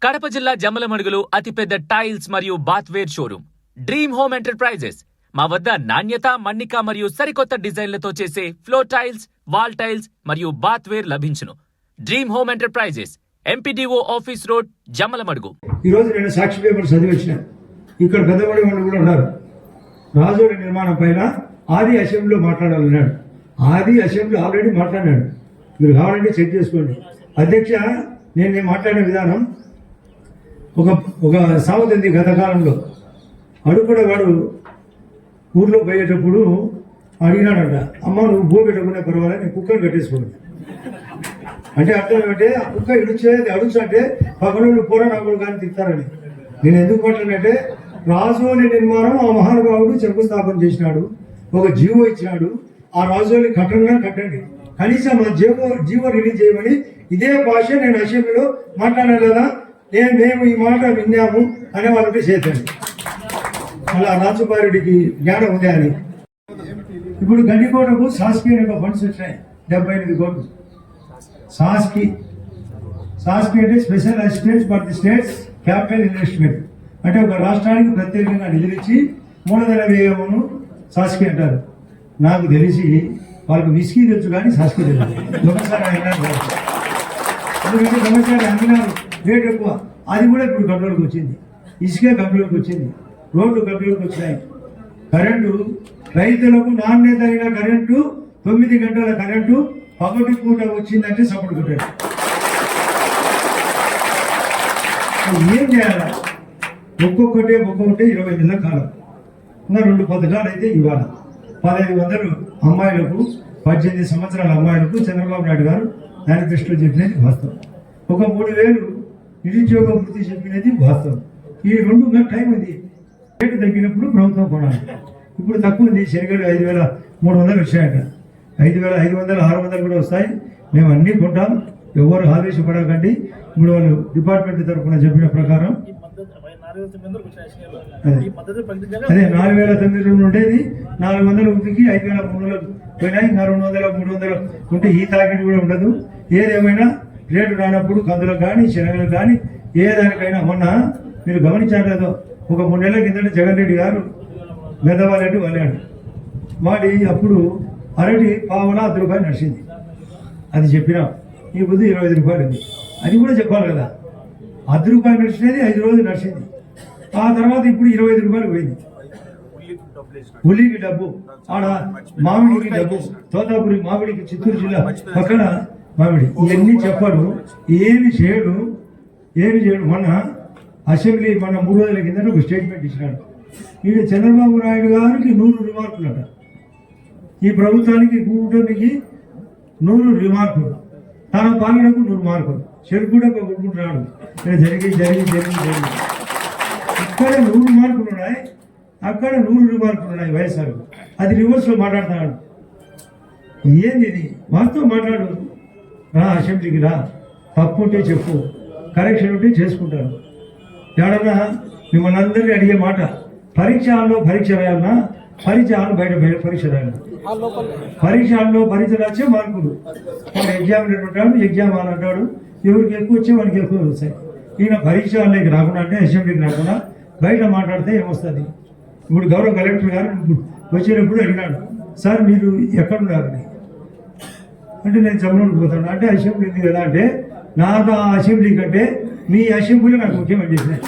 కడప జిల్లా జమ్మలమడుగులో అతిపెద్ద టైల్స్ మరియు బాత్వేర్ షోరూమ్ డ్రీమ్ హోమ్ ఎంటర్ప్రైజెస్. మా వద్ద నాణ్యత, మన్నిక మరియు సరికొత్త డిజైన్లతో చేసే ఫ్లోర్ టైల్స్, వాల్ టైల్స్ మరియు బాత్వేర్ లభించును. Dream home enterprises, MPDO office road, Jammalamadugu. ఈ రోజు నేను సాక్షి పేపర్ చదివి వచ్చిన. ఇక్కడ పెద్దబడి వాళ్ళు కూడా ఉన్నారు. రాజోడి నిర్మాణం పైన ఆది అసెంబ్లీలో మాట్లాడాలన్నాడు. ఆది అసెంబ్లీ ఆల్రెడీ మాట్లాడాడు. మీరు కావాలంటే చెక్ చేసుకోండి. అధ్యక్ష, నేను మాట్లాడే విధానం ఒక సామెత ఉంది గత కాలంలో. అడుగుడే వాడు ఊర్లో పోయేటప్పుడు అడిగినాడంట, అమ్మ నువ్వు భూ పెట్టకుండా పర్వాలేదు, నేను కుక్కను కట్టేసుకోండి అంటే అర్థం ఏమంటే ఆ కుక్క ఇడుచేది అడుగుతుంటే పక్కన పోరాడు కానీ తిడతారని. నేను ఎందుకు మాట్లాడినంటే రాజోలి నిర్మాణం ఆ మహానుభావుడు శంకుస్థాపన చేసినాడు, ఒక జీవో ఇచ్చినాడు. ఆ రాజోలి కట్టండి, కనీసం ఆ జీవో రిలీజ్ చేయమని ఇదే భాష నేను అసెంబ్లీలో మాట్లాడాను కదా. మేము ఈ మాట విన్నాము అనే వాళ్ళకి చేతండి. అలా రాజుబారుడికి జ్ఞానం ఉంది అని. ఇప్పుడు గండికోటకు సాస్కి అనే ఫండ్స్ వచ్చినాయి, 78 కోట్లు. సాస్కి అంటే special assistance for the states capital investment, అంటే ఒక రాష్ట్రానికి ప్రత్యేకంగా నిధులిచ్చి మూలధన వ్యయమును సాస్కి అంటారు. నాకు తెలిసి వాళ్ళకి విస్కీ తెలుసు కానీ సాస్కి తెలుసు. దొంగసారి అమ్మినారు, రేట్ ఎక్కువ. అది కూడా ఇప్పుడు కంట్రోల్కి వచ్చింది. ఇసుకే కంట్రోల్కి వచ్చింది, రోడ్లు కంట్రోల్కి వచ్చినాయి. కరెంటు రైతులకు నాణ్యత అయిన కరెంటు 9 గంటల కరెంటు పగటి పూట వచ్చిందంటే సపోర్ట్ కొట్టాడు. ఏం చేయాలి? ఒక్కొక్కటి 20 నెలల కాలం, ఇంకా 2 పథకాలు అయితే ఇవాళ 1500 అమ్మాయిలకు, 18 సంవత్సరాల అమ్మాయిలకు చంద్రబాబు నాయుడు గారు మేనిఫెస్టో చెప్పినది వాస్తవం. ఒక 3000 నిరుద్యోగ వృత్తి చెప్పినది వాస్తవం. ఈ 2 టైం ఉంది. రేటు తగ్గినప్పుడు ప్రభుత్వం కొనాలి. ఇప్పుడు తక్కువ ఉంది. శనగలు 5300 వచ్చాయట, 5500, 600 కూడా వస్తాయి. మేము అన్నీ కొంటాం, ఎవరు ఆవేశపడకండి. ఇప్పుడు వాళ్ళు డిపార్ట్మెంట్ తరఫున చెప్పిన ప్రకారం అదే 4009 ఉండేది, 400 ఉతికి 5300 పోయినాయి. ఇంకా 200, 300 ఉంటే ఈ తాకిడి కూడా ఉండదు. ఏదేమైనా రేటు రానప్పుడు కందులకు కానీ శనగలకు కానీ ఏ దానికైనా. మొన్న మీరు గమనించారు, ఒక 3 నెలల కిందట జగన్ రెడ్డి గారు గద్దవాళ్ళటి వాళ్ళాడు. వాడి అప్పుడు అరటి పావలా ₹10 నడిచింది. అది చెప్పినా ఈ బుద్ధి ₹25 ఉంది. అది కూడా చెప్పాలి కదా. ₹10 నడిచినది 5 రోజులు నడిచింది. ఆ తర్వాత ఇప్పుడు ₹25 పోయింది. ఉల్లికి డబ్బు, ఆడ మామిడికి డబ్బు, తోతాపురి మామిడికి, చిత్తూరు జిల్లా పక్కన మామిడి. ఇవన్నీ చెప్పాడు, ఏమి చేయడు. మొన్న అసెంబ్లీ 3 రోజుల కింద ఒక స్టేట్మెంట్ ఇచ్చినాడు. ఈయన చంద్రబాబు నాయుడు గారికి 100 రిమార్కులట, ఈ ప్రభుత్వానికి కూటమికి 100 రిమార్కులు, తన పాలనకు 100 మార్కులు. చెరుకుడా కొట్టుకుంటున్నాడు. జరిగి ఇక్కడ 100 మార్కులు ఉన్నాయి, అక్కడ 100 రిమార్కులు ఉన్నాయి వైఎస్ఆర్. అది రివర్స్లో మాట్లాడుతున్నాడు. ఏంది ఇది? వాస్తవం మాట్లాడు. రా అసెంబ్లీకి రా, తప్పు ఉంటే చెప్పు, కరెక్షన్ ఉంటే చేసుకుంటాను. ఎవడన్నా మిమ్మల్ని అందరినీ అడిగే మాట, పరీక్ష హాల్లో పరీక్ష రాయాలన్నా, పరీక్ష హాల్ బయట పరీక్ష రాయాలి. పరీక్ష హాల్లో పరీక్ష రాసే మార్కులు. వాడు ఎగ్జామినేటర్ ఉంటాడు, ఎగ్జామ్ హాల్ అంటాడు. ఎవరికి ఎక్కువ వచ్చే వాడికి ఎక్కువ వస్తాయి. ఈయన పరీక్ష హాల్లోకి రాకుండా, అంటే అసెంబ్లీకి రాకుండా బయట మాట్లాడితే ఏమొస్తుంది? ఇప్పుడు గౌరవ కలెక్టర్ గారు వచ్చేటప్పుడు అడిగినాడు, సార్ మీరు ఎక్కడున్నారు అంటే నేను జమ్మలమడుగు పోతాను. అంటే అసెంబ్లీ ఉంది కదా అంటే, నాకు ఆ అసెంబ్లీ కంటే మీ అసెంబ్లీ నాకు ముఖ్యమని చెప్పినాయి.